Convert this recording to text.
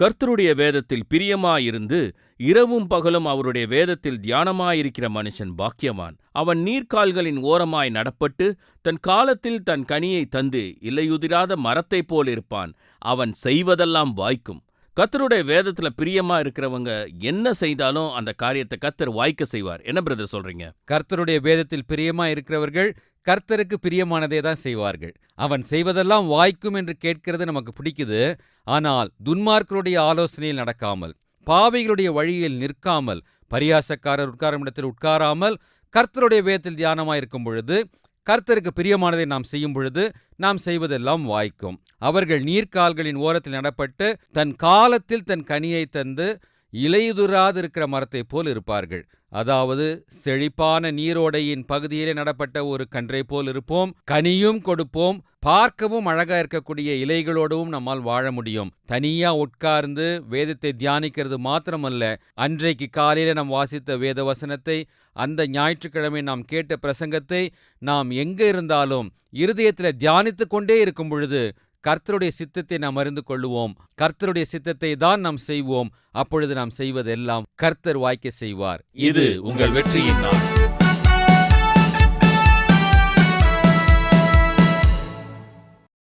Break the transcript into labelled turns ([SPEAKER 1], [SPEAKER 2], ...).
[SPEAKER 1] கர்த்தருடைய வேதத்தில் பிரியமாயிருந்து இரவும் பகலும் அவருடைய வேதத்தில் தியானமாயிருக்கிற மனுஷன் பாக்கியவான். அவன் நீர்க்கால்களின் ஓரமாய் நடப்பட்டு தன் காலத்தில் தன் கனியை தந்து இலையுதிராத மரத்தைப் போல் இருப்பான். அவன் செய்வதெல்லாம் வாய்க்கும். கர்த்தருடைய வேதத்துல பிரியமா இருக்கிறவங்க என்ன செய்தாலும் அந்த காரியத்தை கர்த்தர் வாய்க்க செய்வார். என்ன பிரதர் சொல்றீங்க?
[SPEAKER 2] கர்த்தருடைய வேதத்தில் பிரியமா இருக்கிறவர்கள் கர்த்தருக்கு பிரியமானதே தான் செய்வார்கள். அவன் செய்வதெல்லாம் வாய்க்கும் என்று கேட்கிறது நமக்கு பிடிக்குது. ஆனால் துன்மார்க்கருடைய ஆலோசனையில் நடக்காமல், பாவிகளுடைய வழியில் நிற்காமல், பரியாசக்காரர் உட்காரும் இடத்தில் உட்காராமல், கர்த்தருடைய வேதத்தில் தியானமாயிருக்கும் பொழுது, கர்த்தருக்கு பிரியமானதை நாம் செய்யும் பொழுது நாம் செய்வதெல்லாம் வாய்க்கும். அவர்கள் நீர்க்கால்களின் ஓரத்தில் நடப்பட்டு தன் காலத்தில் தன் கனியை தந்து இலையுதிராதிருக்கிற மரத்தைப் போல் இருப்பார்கள். அதாவது செழிப்பான நீரோடையின் பகுதியிலே நடப்பட்ட ஒரு கன்றை போல் இருப்போம். கனியும் கொடுப்போம். பார்க்கவும் அழகா இருக்கக்கூடிய இலைகளோடவும் நம்மால் வாழ முடியும். தனியா உட்கார்ந்து வேதத்தை தியானிக்கிறது மாத்திரமல்ல, அன்றைக்கு காலையில நாம் வாசித்த வேத வசனத்தை, அந்த ஞாயிற்றுக்கிழமை நாம் கேட்ட பிரசங்கத்தை நாம் எங்க இருந்தாலும் இருதயத்தில் தியானித்துக் கொண்டே இருக்கும் பொழுது கர்த்தருடைய சித்தத்தை நாம் அறிந்து கொள்ளுவோம். கர்த்தருடைய சித்தத்தை தான் நாம் செய்வோம். அப்பொழுது நாம் செய்வதெல்லாம் கர்த்தர் வாய்க்க செய்வார்.
[SPEAKER 1] இது உங்கள் வெற்றியின் நாள்.